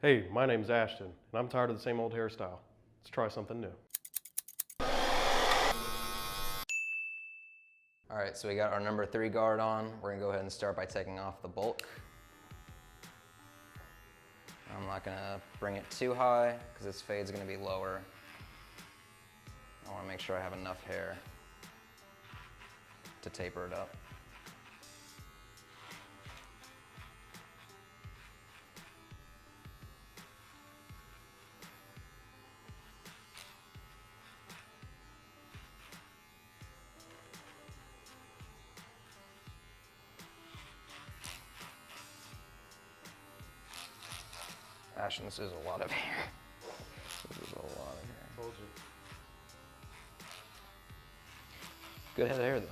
Hey, my name's Ashton, and I'm tired of the same old hairstyle. Let's try something new. All right, so we got our number 3 guard on. We're gonna go ahead and start by taking off the bulk. I'm not gonna bring it too high because this fade's gonna be lower. I wanna make sure I have enough hair to taper it up. Ashton, this is a lot of hair. This is a lot of hair. Told you. Good head of hair though.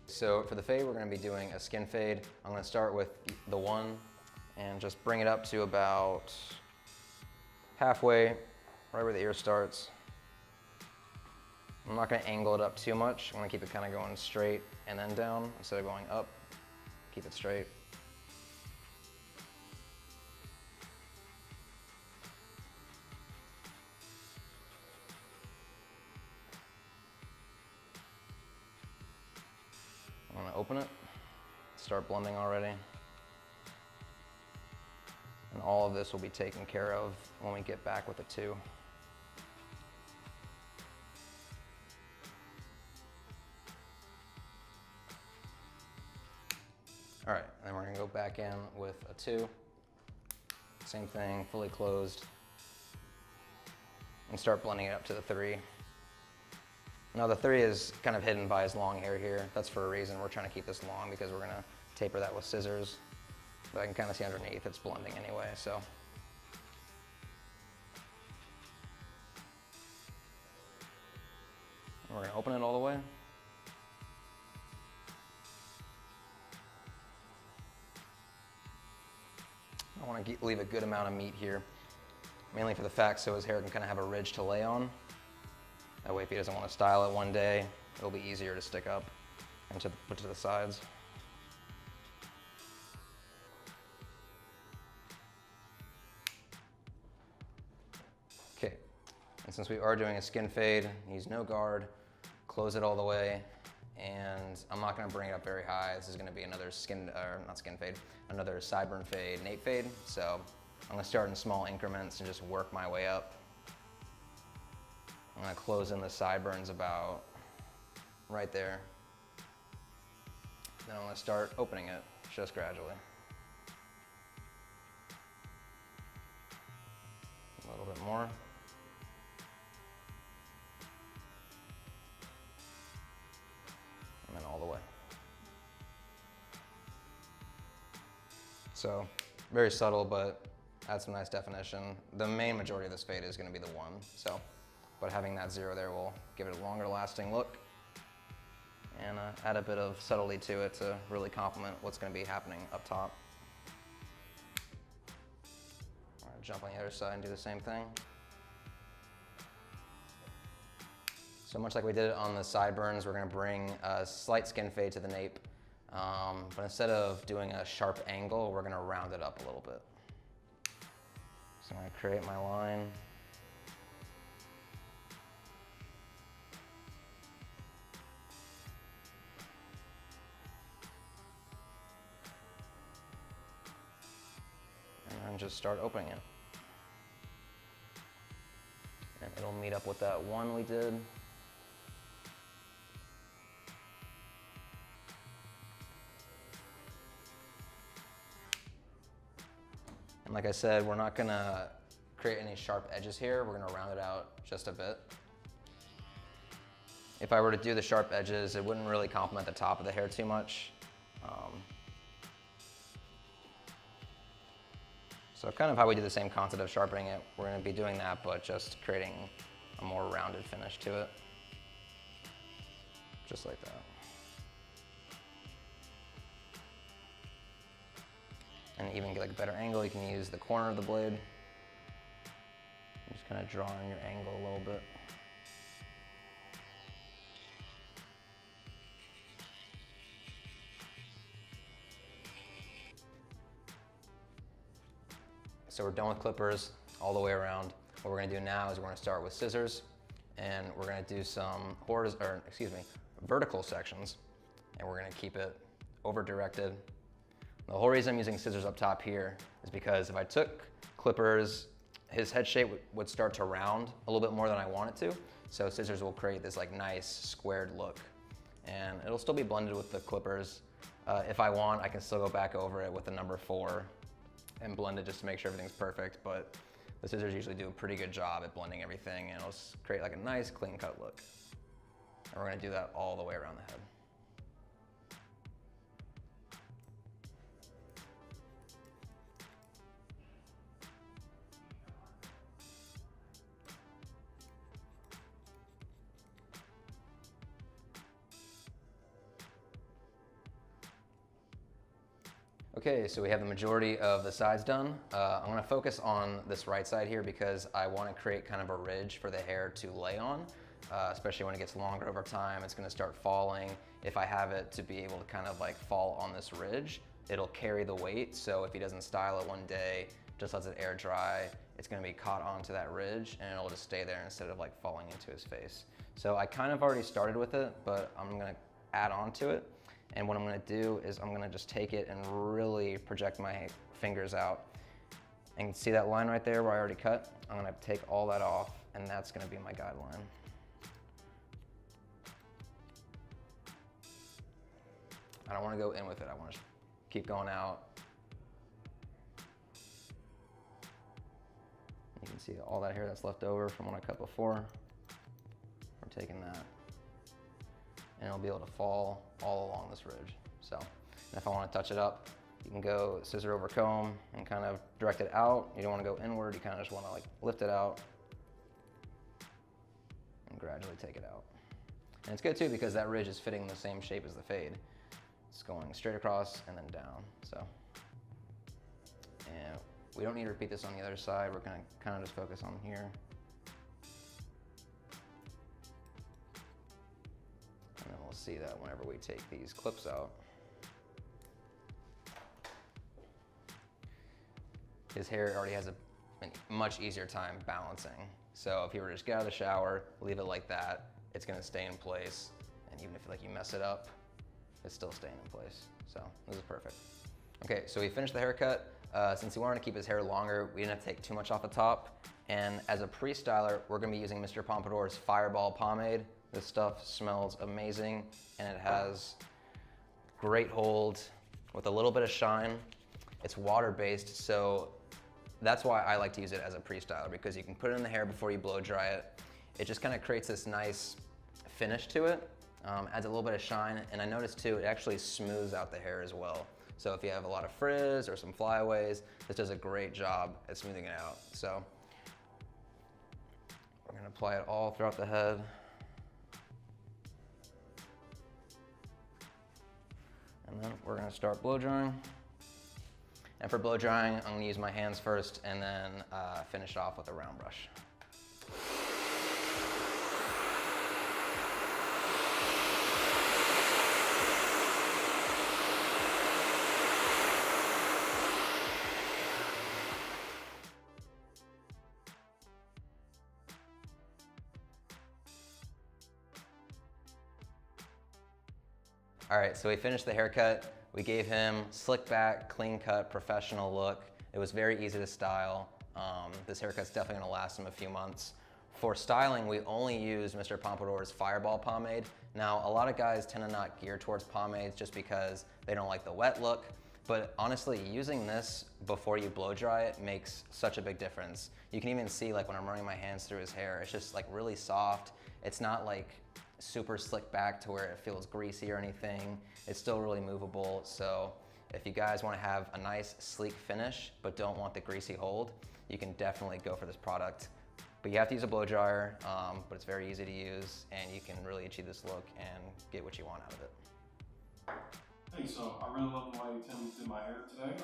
So for the fade, we're gonna be doing a skin fade. I'm gonna start with the 1 and just bring it up to about halfway, right where the ear starts. I'm not gonna angle it up too much. I'm gonna keep it kind of going straight and then down instead of going up. Keep it straight. I'm gonna open it, start blending already. And all of this will be taken care of when we get back with the 2. All right, then we're gonna go back in with a 2. Same thing, fully closed. And start blending it up to the 3. Now the 3 is kind of hidden by his long hair here. That's for a reason. We're trying to keep this long because we're gonna taper that with scissors. But I can kind of see underneath it's blending anyway, so. We're gonna open it all the way. I want to leave a good amount of meat here, mainly for the fact so his hair can kind of have a ridge to lay on. That way if he doesn't want to style it one day, it'll be easier to stick up and to put to the sides. Okay, and since we are doing a skin fade, use no guard, close it all the way, and I'm not gonna bring it up very high. This is gonna be another another sideburn fade, nape fade. So I'm gonna start in small increments and just work my way up. I'm gonna close in the sideburns about right there. Then I'm gonna start opening it just gradually. A little bit more. And then all the way. So very subtle, but adds some nice definition. The main majority of this fade is gonna be the 1, so, but having that 0 there will give it a longer lasting look and add a bit of subtlety to it to really complement what's gonna be happening up top. All right, jump on the other side and do the same thing. So much like we did it on the sideburns, we're gonna bring a slight skin fade to the nape. But instead of doing a sharp angle, we're gonna round it up a little bit. So I'm gonna create my line. And then just start opening it. And it'll meet up with that 1 we did. And like I said, we're not gonna create any sharp edges here. We're gonna round it out just a bit. If I were to do the sharp edges, it wouldn't really complement the top of the hair too much. So kind of how we do the same concept of sharpening it, we're gonna be doing that, but just creating a more rounded finish to it. Just like that. And even get like a better angle, you can use the corner of the blade. Just kind of draw on your angle a little bit. so we're done with clippers all the way around. What we're gonna do now is we're gonna start with scissors, and we're gonna do some vertical sections, and we're gonna keep it over directed. The whole reason I'm using scissors up top here is because if I took clippers, his head shape would start to round a little bit more than I want it to. So scissors will create this like nice squared look, and it'll still be blended with the clippers. If I want, I can still go back over it with the number 4 and blend it just to make sure everything's perfect, but the scissors usually do a pretty good job at blending everything, and it'll create like a nice clean cut look. And we're gonna do that all the way around the head. Okay, so we have the majority of the sides done. I'm gonna focus on this right side here because I wanna create kind of a ridge for the hair to lay on, especially when it gets longer over time. It's gonna start falling. If I have it to be able to kind of like fall on this ridge, it'll carry the weight. So if he doesn't style it one day, just lets it air dry, it's gonna be caught onto that ridge and it'll just stay there instead of like falling into his face. So I kind of already started with it, but I'm gonna add on to it. And what I'm gonna do is I'm gonna just take it and really project my fingers out. And see that line right there where I already cut? I'm gonna take all that off, and that's gonna be my guideline. I don't wanna go in with it, I wanna keep going out. You can see all that hair that's left over from when I cut before. We're taking that, and it'll be able to fall all along this ridge. So, and if I want to touch it up, you can go scissor over comb and kind of direct it out. You don't want to go inward, you kind of just want to like lift it out and gradually take it out. And it's good too because that ridge is fitting the same shape as the fade. It's going straight across and then down, so. And we don't need to repeat this on the other side. We're gonna kind of just focus on here. And then we'll see that whenever we take these clips out. His hair already has a much easier time balancing. So if you were to just get out of the shower, leave it like that, it's gonna stay in place. And even if like you mess it up, it's still staying in place. So this is perfect. Okay, so we finished the haircut. Since we wanted to keep his hair longer, we didn't have to take too much off the top. And as a pre-styler, we're gonna be using Mister Pompadour's Fireball Pomade. This stuff smells amazing, and it has great hold with a little bit of shine. It's water-based, so that's why I like to use it as a pre-styler, because you can put it in the hair before you blow dry it. It just kind of creates this nice finish to it, adds a little bit of shine, and I noticed too, it actually smooths out the hair as well. So if you have a lot of frizz or some flyaways, this does a great job at smoothing it out. So we're gonna apply it all throughout the head. And then we're gonna start blow drying. And for blow drying, I'm gonna use my hands first and then finish it off with a round brush. All right, so we finished the haircut. We gave him slick back, clean cut, professional look. It was very easy to style. This haircut's definitely gonna last him a few months. For styling, we only use Mister Pompadour's Fireball Pomade. Now, a lot of guys tend to not gear towards pomades just because they don't like the wet look. But honestly, using this before you blow dry it makes such a big difference. You can even see like when I'm running my hands through his hair, it's just like really soft. It's not like super slick back to where it feels greasy or anything. It's still really movable. So if you guys want to have a nice sleek finish but don't want the greasy hold, you can definitely go for this product. But you have to use a blow dryer, but it's very easy to use and you can really achieve this look and get what you want out of it. Hey, so I really love the way Tim did my hair today.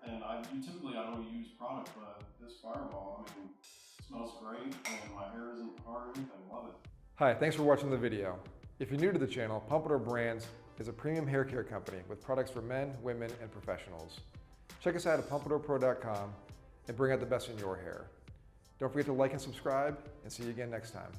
And typically I don't use product, but this Fireball, I mean, it smells great and my hair isn't hard or anything. Love it. Hi, thanks for watching the video. If you're new to the channel, Pompadour Brands is a premium hair care company with products for men, women, and professionals. Check us out at pompadourpro.com and bring out the best in your hair. Don't forget to like and subscribe, and see you again next time.